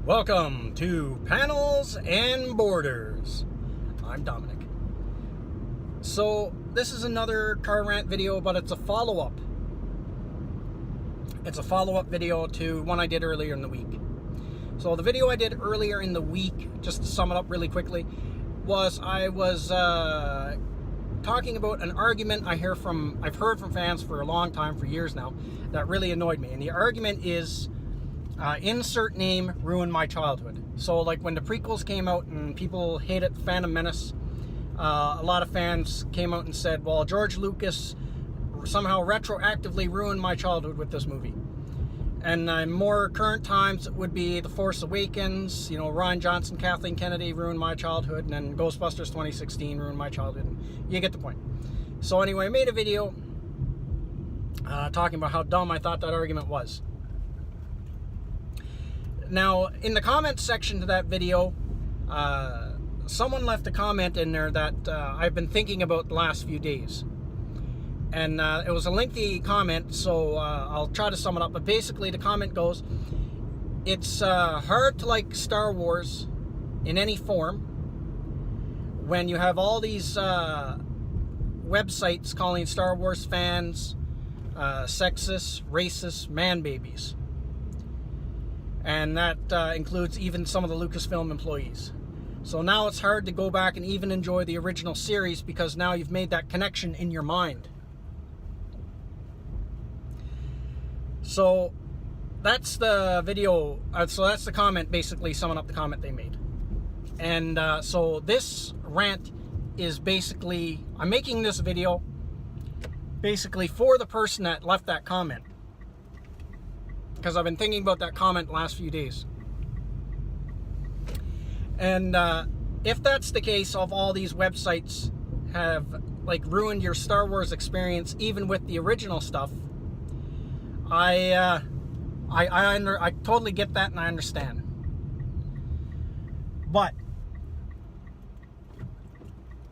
Welcome to Panels and Borders. I'm Dominic. So this is another Car Rant video, but it's a follow-up. It's a follow-up video to one I did earlier in the week. So the video I did earlier in the week, just to sum it up really quickly, was I was talking about an argument I've heard from fans for a long time, for years now, that really annoyed me. And the argument is, insert name ruined my childhood. So like when the prequels came out and people hated the Phantom Menace, a lot of fans came out and said, well, George Lucas somehow retroactively ruined my childhood with this movie. And in more current times, it would be The Force Awakens, Rian Johnson, Kathleen Kennedy ruined my childhood, and then Ghostbusters 2016 ruined my childhood. You get the point. So anyway, I made a video talking about how dumb I thought that argument was. Now, in the comments section to that video, someone left a comment in there that I've been thinking about the last few days. And it was a lengthy comment, so I'll try to sum it up. But basically, the comment goes, it's hard to like Star Wars in any form when you have all these websites calling Star Wars fans sexist, racist, man babies. And that includes even some of the Lucasfilm employees. So now it's hard to go back and even enjoy the original series because now you've made that connection in your mind. So that's the video. So that's the comment, basically summing up the comment they made. And so this rant is basically, I'm making this video basically for the person that left that comment, because I've been thinking about that comment the last few days. And if that's the case, of all these websites have like ruined your Star Wars experience, even with the original stuff, I totally get that and I understand. But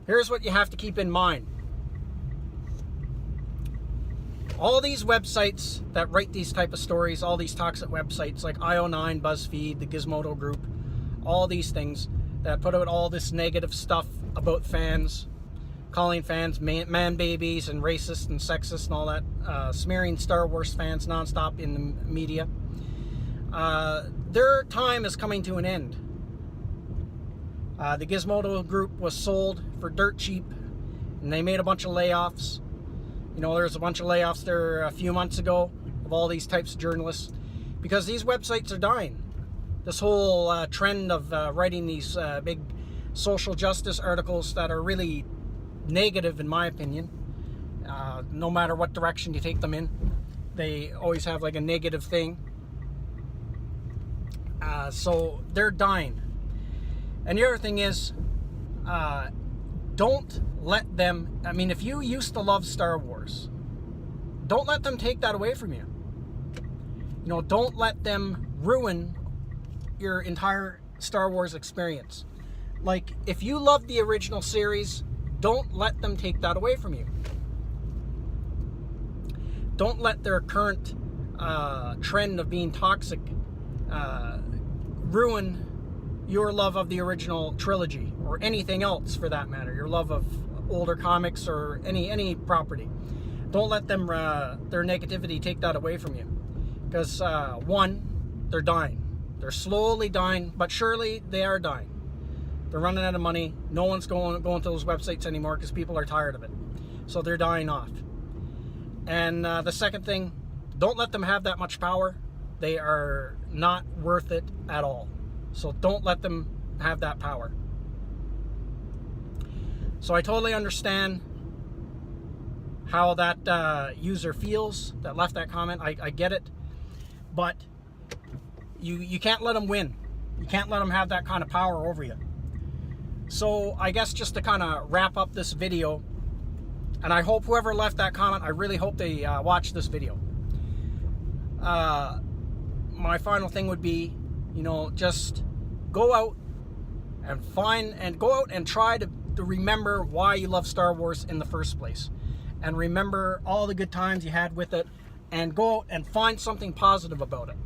here's what you have to keep in mind. All these websites that write these type of stories, all these toxic websites like IO9, BuzzFeed, the Gizmodo Group, all these things that put out all this negative stuff about fans, calling fans man babies and racist and sexist and all that, smearing Star Wars fans nonstop in the media. Their time is coming to an end. The Gizmodo Group was sold for dirt cheap, and they made a bunch of layoffs. There was a bunch of layoffs there a few months ago of all these types of journalists because these websites are dying. This whole trend of writing these big social justice articles that are really negative, in my opinion, no matter what direction you take them in, they always have like a negative thing. So they're dying. And the other thing is, don't let them, if you used to love Star Wars, don't let them take that away from you. Don't let them ruin your entire Star Wars experience. Like, if you love the original series, don't let them take that away from you. Don't let their current trend of being toxic ruin your love of the original trilogy, or anything else for that matter, your love of older comics or any property. Don't let them their negativity take that away from you, because one, they're dying. They're slowly dying, but surely they are dying. They're running out of money. No one's going to those websites anymore because people are tired of it. So they're dying off. And the second thing, don't let them have that much power. They are not worth it at all. So don't let them have that power. So I totally understand how that user feels that left that comment. I get it. But you can't let them win. You can't let them have that kind of power over you. So I guess just to kind of wrap up this video, and I hope whoever left that comment, I really hope they watch this video. My final thing would be, just go out and try to remember why you love Star Wars in the first place, and remember all the good times you had with it, and go out and find something positive about it.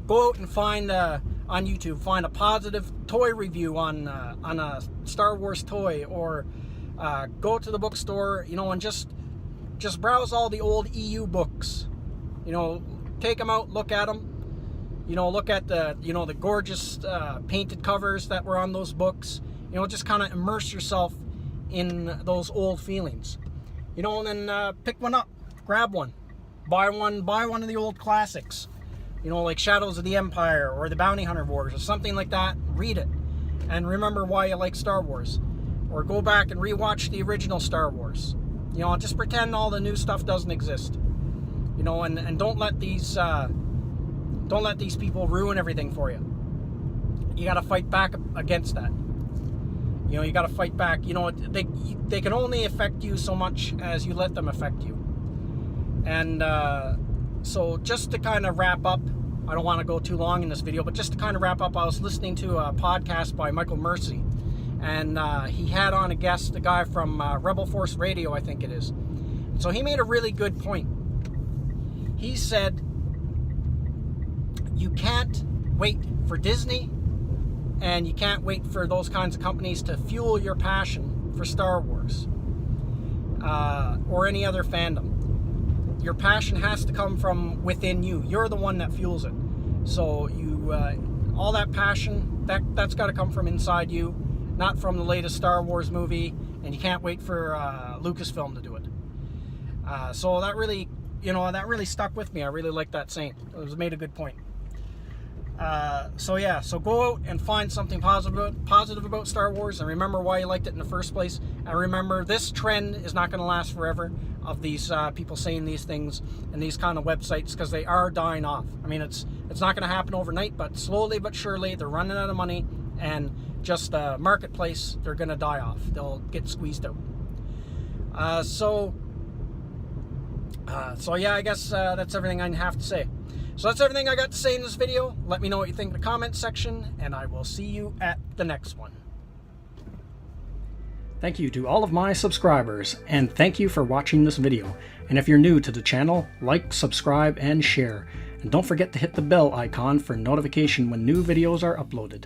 Go out and find on YouTube, find a positive toy review on a Star Wars toy, or go to the bookstore, and just browse all the old EU books. Take them out, look at them. Look at the gorgeous painted covers that were on those books. Just kind of immerse yourself in those old feelings. And then pick one up, grab one, buy one of the old classics. Like Shadows of the Empire or the Bounty Hunter Wars or something like that. Read it and remember why you like Star Wars. Or go back and rewatch the original Star Wars. Just pretend all the new stuff doesn't exist. And don't let these people ruin everything for you. You got to fight back against that. You got to fight back. They can only affect you so much as you let them affect you. And so just to kind of wrap up, I don't want to go too long in this video, but just to kind of wrap up, I was listening to a podcast by Michael Mercy, and he had on a guest, a guy from Rebel Force Radio, I think it is. So he made a really good point. He said, you can't wait for Disney, and you can't wait for those kinds of companies to fuel your passion for Star Wars or any other fandom. Your passion has to come from within you. You're the one that fuels it. So all that passion, that's got to come from inside you, not from the latest Star Wars movie, and you can't wait for Lucasfilm to do it. So that really, that really stuck with me. I really like that saying. It made a good point. So go out and find something positive about Star Wars, and remember why you liked it in the first place. And remember, this trend is not going to last forever of these people saying these things and these kind of websites, because they are dying off. I mean, it's not going to happen overnight, but slowly but surely they're running out of money, and just the marketplace, they're going to die off. They'll get squeezed out. So yeah, I guess that's everything I have to say. So that's everything I got to say in this video. Let me know what you think in the comments section, and I will see you at the next one. Thank you to all of my subscribers, and thank you for watching this video. And if you're new to the channel, like, subscribe, and share. And don't forget to hit the bell icon for notification when new videos are uploaded.